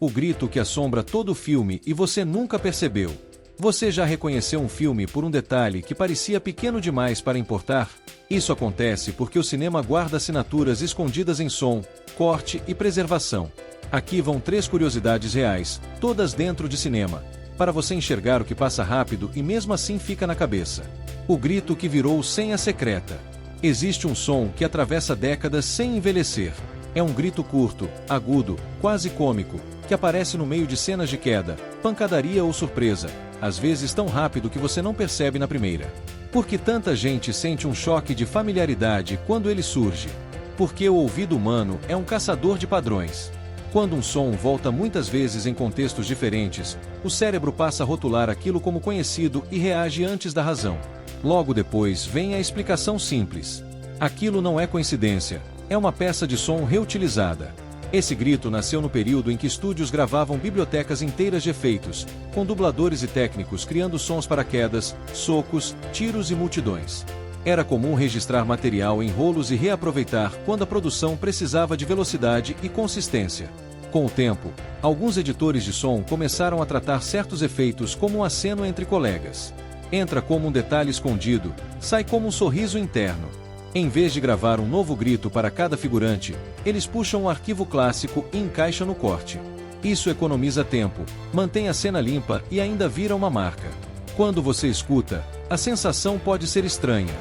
O grito que assombra todo o filme e você nunca percebeu. Você já reconheceu um filme por um detalhe que parecia pequeno demais para importar? Isso acontece porque o cinema guarda assinaturas escondidas em som, corte e preservação. Aqui vão 3 curiosidades reais, todas dentro de cinema, para você enxergar o que passa rápido e mesmo assim fica na cabeça. O grito que virou senha secreta. Existe um som que atravessa décadas sem envelhecer. É um grito curto, agudo, quase cômico, que aparece no meio de cenas de queda, pancadaria ou surpresa, às vezes tão rápido que você não percebe na primeira. Por que tanta gente sente um choque de familiaridade quando ele surge? Porque o ouvido humano é um caçador de padrões. Quando um som volta muitas vezes em contextos diferentes, o cérebro passa a rotular aquilo como conhecido e reage antes da razão. Logo depois vem a explicação simples. Aquilo não é coincidência, é uma peça de som reutilizada. Esse grito nasceu no período em que estúdios gravavam bibliotecas inteiras de efeitos, com dubladores e técnicos criando sons para quedas, socos, tiros e multidões. Era comum registrar material em rolos e reaproveitar quando a produção precisava de velocidade e consistência. Com o tempo, alguns editores de som começaram a tratar certos efeitos como um aceno entre colegas. Entra como um detalhe escondido, sai como um sorriso interno. Em vez de gravar um novo grito para cada figurante, eles puxam um arquivo clássico e encaixam no corte. Isso economiza tempo, mantém a cena limpa e ainda vira uma marca. Quando você escuta, a sensação pode ser estranha.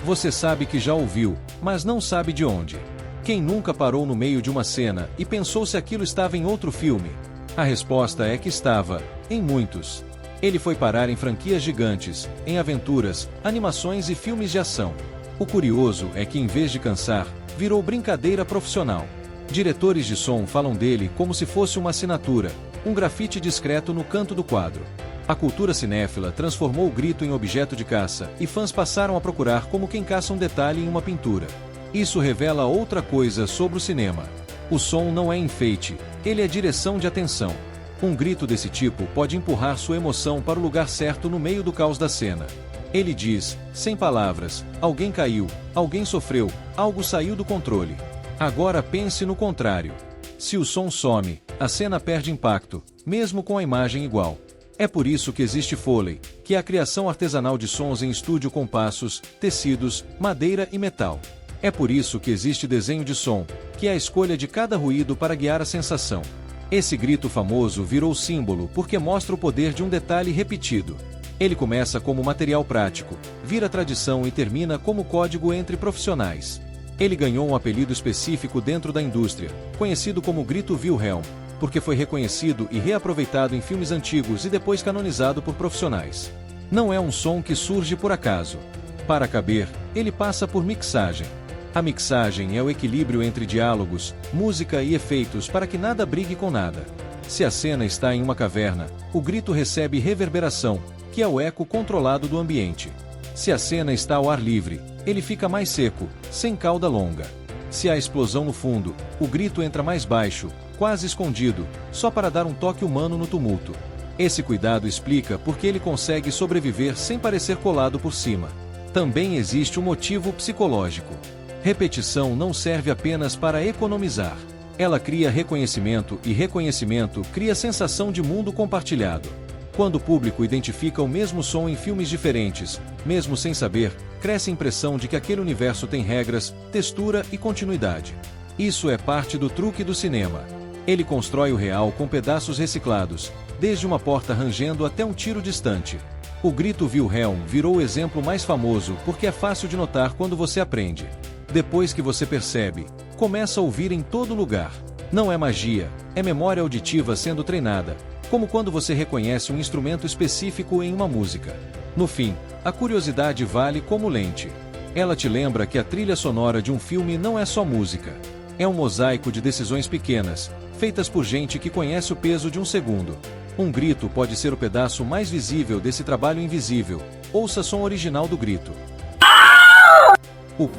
Você sabe que já ouviu, mas não sabe de onde. Quem nunca parou no meio de uma cena e pensou se aquilo estava em outro filme? A resposta é que estava, em muitos. Ele foi parar em franquias gigantes, em aventuras, animações e filmes de ação. O curioso é que em vez de cansar, virou brincadeira profissional. Diretores de som falam dele como se fosse uma assinatura, um grafite discreto no canto do quadro. A cultura cinéfila transformou o grito em objeto de caça e fãs passaram a procurar como quem caça um detalhe em uma pintura. Isso revela outra coisa sobre o cinema. O som não é enfeite, ele é direção de atenção. Um grito desse tipo pode empurrar sua emoção para o lugar certo no meio do caos da cena. Ele diz, sem palavras, alguém caiu, alguém sofreu, algo saiu do controle. Agora pense no contrário. Se o som some, a cena perde impacto, mesmo com a imagem igual. É por isso que existe Foley, que é a criação artesanal de sons em estúdio com passos, tecidos, madeira e metal. É por isso que existe desenho de som, que é a escolha de cada ruído para guiar a sensação. Esse grito famoso virou símbolo porque mostra o poder de um detalhe repetido. Ele começa como material prático, vira tradição e termina como código entre profissionais. Ele ganhou um apelido específico dentro da indústria, conhecido como Grito Wilhelm, porque foi reconhecido e reaproveitado em filmes antigos e depois canonizado por profissionais. Não é um som que surge por acaso. Para caber, ele passa por mixagem. A mixagem é o equilíbrio entre diálogos, música e efeitos para que nada brigue com nada. Se a cena está em uma caverna, o grito recebe reverberação, que é o eco controlado do ambiente. Se a cena está ao ar livre, ele fica mais seco, sem cauda longa. Se há explosão no fundo, o grito entra mais baixo, quase escondido, só para dar um toque humano no tumulto. Esse cuidado explica porque ele consegue sobreviver sem parecer colado por cima. Também existe um motivo psicológico. Repetição não serve apenas para economizar. Ela cria reconhecimento e reconhecimento cria sensação de mundo compartilhado. Quando o público identifica o mesmo som em filmes diferentes, mesmo sem saber, cresce a impressão de que aquele universo tem regras, textura e continuidade. Isso é parte do truque do cinema. Ele constrói o real com pedaços reciclados, desde uma porta rangendo até um tiro distante. O grito Wilhelm virou o exemplo mais famoso porque é fácil de notar quando você aprende. Depois que você percebe, começa a ouvir em todo lugar. Não é magia, é memória auditiva sendo treinada, como quando você reconhece um instrumento específico em uma música. No fim, a curiosidade vale como lente. Ela te lembra que a trilha sonora de um filme não é só música. É um mosaico de decisões pequenas, feitas por gente que conhece o peso de um segundo. Um grito pode ser o pedaço mais visível desse trabalho invisível. Ouça som original do grito.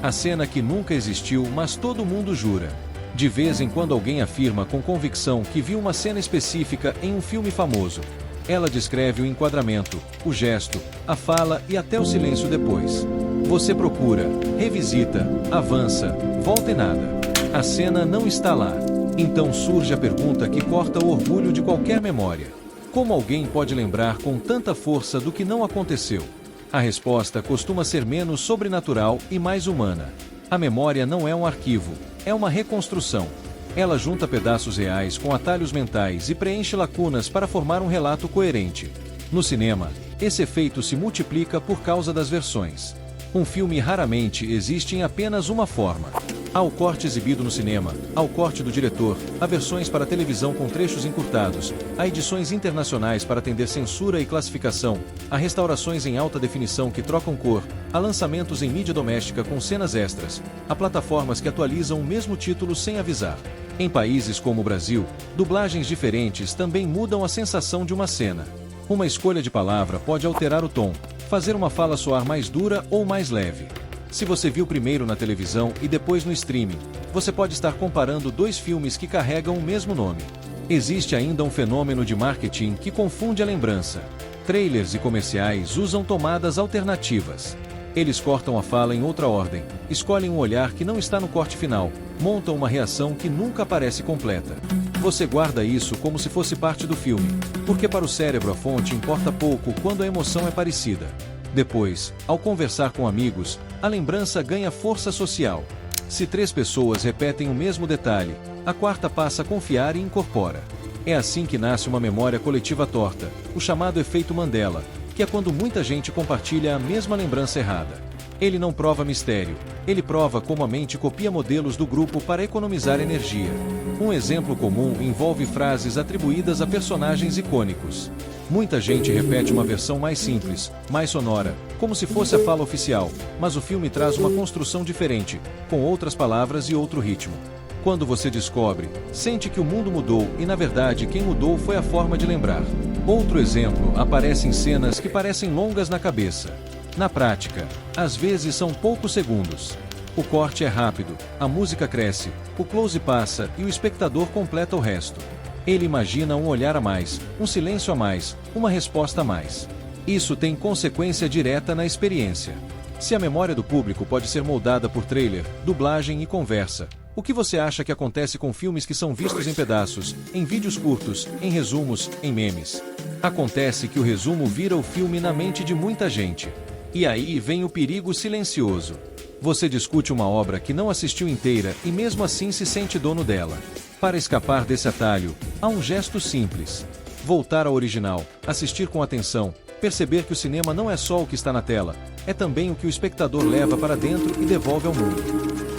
A cena que nunca existiu, mas todo mundo jura. De vez em quando alguém afirma com convicção que viu uma cena específica em um filme famoso. Ela descreve o enquadramento, o gesto, a fala e até o silêncio depois. Você procura, revisita, avança, volta e nada. A cena não está lá. Então surge a pergunta que corta o orgulho de qualquer memória. Como alguém pode lembrar com tanta força do que não aconteceu? A resposta costuma ser menos sobrenatural e mais humana. A memória não é um arquivo, é uma reconstrução. Ela junta pedaços reais com atalhos mentais e preenche lacunas para formar um relato coerente. No cinema, esse efeito se multiplica por causa das versões. Um filme raramente existe em apenas uma forma. Há o corte exibido no cinema, há o corte do diretor, há versões para televisão com trechos encurtados, há edições internacionais para atender censura e classificação, há restaurações em alta definição que trocam cor, há lançamentos em mídia doméstica com cenas extras, há plataformas que atualizam o mesmo título sem avisar. Em países como o Brasil, dublagens diferentes também mudam a sensação de uma cena. Uma escolha de palavra pode alterar o tom, fazer uma fala soar mais dura ou mais leve. Se você viu primeiro na televisão e depois no streaming, você pode estar comparando dois filmes que carregam o mesmo nome. Existe ainda um fenômeno de marketing que confunde a lembrança. Trailers e comerciais usam tomadas alternativas. Eles cortam a fala em outra ordem, escolhem um olhar que não está no corte final, montam uma reação que nunca aparece completa. Você guarda isso como se fosse parte do filme, porque para o cérebro a fonte importa pouco quando a emoção é parecida. Depois, ao conversar com amigos, a lembrança ganha força social. Se 3 pessoas repetem o mesmo detalhe, a quarta passa a confiar e incorpora. É assim que nasce uma memória coletiva torta, o chamado efeito Mandela, que é quando muita gente compartilha a mesma lembrança errada. Ele não prova mistério, ele prova como a mente copia modelos do grupo para economizar energia. Um exemplo comum envolve frases atribuídas a personagens icônicos. Muita gente repete uma versão mais simples, mais sonora, como se fosse a fala oficial, mas o filme traz uma construção diferente, com outras palavras e outro ritmo. Quando você descobre, sente que o mundo mudou e, na verdade, quem mudou foi a forma de lembrar. Outro exemplo aparece em cenas que parecem longas na cabeça. Na prática, às vezes são poucos segundos. O corte é rápido, a música cresce, o close passa e o espectador completa o resto. Ele imagina um olhar a mais, um silêncio a mais, uma resposta a mais. Isso tem consequência direta na experiência. Se a memória do público pode ser moldada por trailer, dublagem e conversa, o que você acha que acontece com filmes que são vistos em pedaços, em vídeos curtos, em resumos, em memes? Acontece que o resumo vira o filme na mente de muita gente. E aí vem o perigo silencioso. Você discute uma obra que não assistiu inteira e mesmo assim se sente dono dela. Para escapar desse atalho, há um gesto simples. Voltar ao original, assistir com atenção, perceber que o cinema não é só o que está na tela, é também o que o espectador leva para dentro e devolve ao mundo.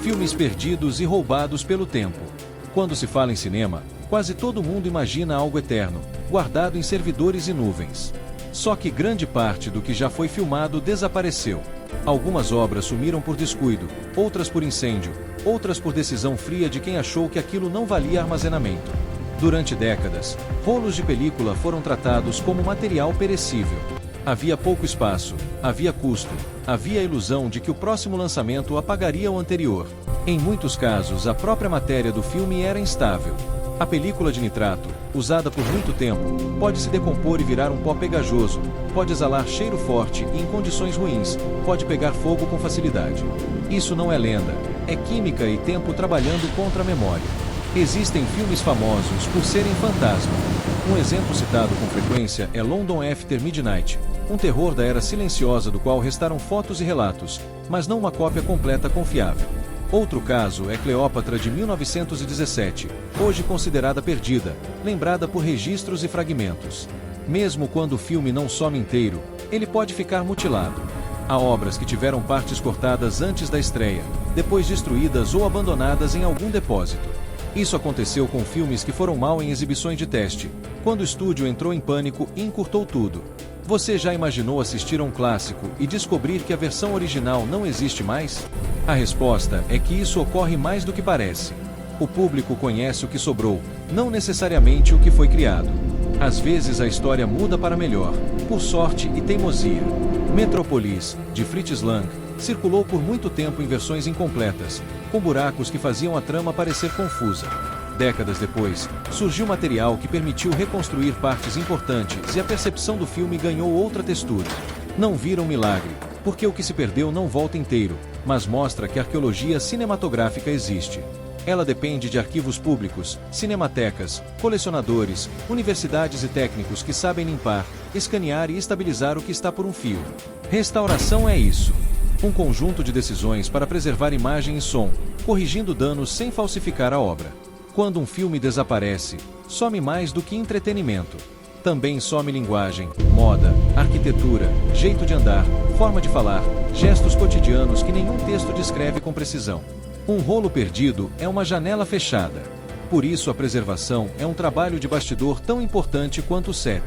Filmes perdidos e roubados pelo tempo. Quando se fala em cinema, quase todo mundo imagina algo eterno, guardado em servidores e nuvens. Só que grande parte do que já foi filmado desapareceu. Algumas obras sumiram por descuido, outras por incêndio, outras por decisão fria de quem achou que aquilo não valia armazenamento. Durante décadas, rolos de película foram tratados como material perecível. Havia pouco espaço, havia custo, havia a ilusão de que o próximo lançamento apagaria o anterior. Em muitos casos, a própria matéria do filme era instável. A película de nitrato, usada por muito tempo, pode se decompor e virar um pó pegajoso, pode exalar cheiro forte e em condições ruins, pode pegar fogo com facilidade. Isso não é lenda, é química e tempo trabalhando contra a memória. Existem filmes famosos por serem fantasma. Um exemplo citado com frequência é London After Midnight, um terror da era silenciosa do qual restaram fotos e relatos, mas não uma cópia completa confiável. Outro caso é Cleópatra de 1917, hoje considerada perdida, lembrada por registros e fragmentos. Mesmo quando o filme não some inteiro, ele pode ficar mutilado. Há obras que tiveram partes cortadas antes da estreia, depois destruídas ou abandonadas em algum depósito. Isso aconteceu com filmes que foram mal em exibições de teste, quando o estúdio entrou em pânico e encurtou tudo. Você já imaginou assistir a um clássico e descobrir que a versão original não existe mais? A resposta é que isso ocorre mais do que parece. O público conhece o que sobrou, não necessariamente o que foi criado. Às vezes a história muda para melhor, por sorte e teimosia. Metropolis, de Fritz Lang, circulou por muito tempo em versões incompletas, com buracos que faziam a trama parecer confusa. Décadas depois, surgiu material que permitiu reconstruir partes importantes e a percepção do filme ganhou outra textura. Não vira um milagre, porque o que se perdeu não volta inteiro, mas mostra que a arqueologia cinematográfica existe. Ela depende de arquivos públicos, cinematecas, colecionadores, universidades e técnicos que sabem limpar, escanear e estabilizar o que está por um fio. Restauração é isso. Um conjunto de decisões para preservar imagem e som, corrigindo danos sem falsificar a obra. Quando um filme desaparece, some mais do que entretenimento. Também some linguagem, moda, arquitetura, jeito de andar, forma de falar, gestos cotidianos que nenhum texto descreve com precisão. Um rolo perdido é uma janela fechada. Por isso a preservação é um trabalho de bastidor tão importante quanto o set.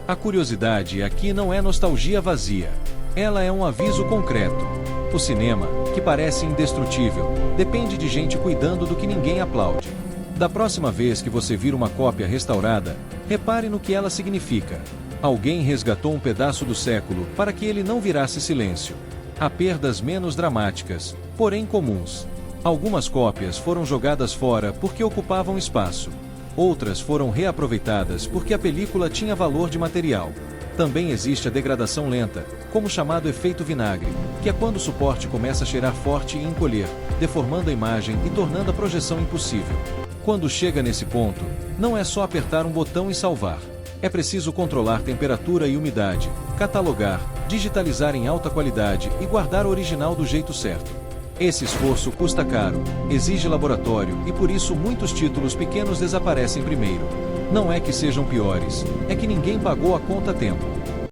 A curiosidade aqui não é nostalgia vazia. Ela é um aviso concreto. O cinema, que parece indestrutível, depende de gente cuidando do que ninguém aplaude. Da próxima vez que você vir uma cópia restaurada, repare no que ela significa. Alguém resgatou um pedaço do século para que ele não virasse silêncio. Há perdas menos dramáticas, porém comuns. Algumas cópias foram jogadas fora porque ocupavam espaço. Outras foram reaproveitadas porque a película tinha valor de material. Também existe a degradação lenta, como o chamado efeito vinagre, que é quando o suporte começa a cheirar forte e encolher, deformando a imagem e tornando a projeção impossível. Quando chega nesse ponto, não é só apertar um botão e salvar. É preciso controlar temperatura e umidade, catalogar, digitalizar em alta qualidade e guardar o original do jeito certo. Esse esforço custa caro, exige laboratório e por isso muitos títulos pequenos desaparecem primeiro. Não é que sejam piores, é que ninguém pagou a conta a tempo.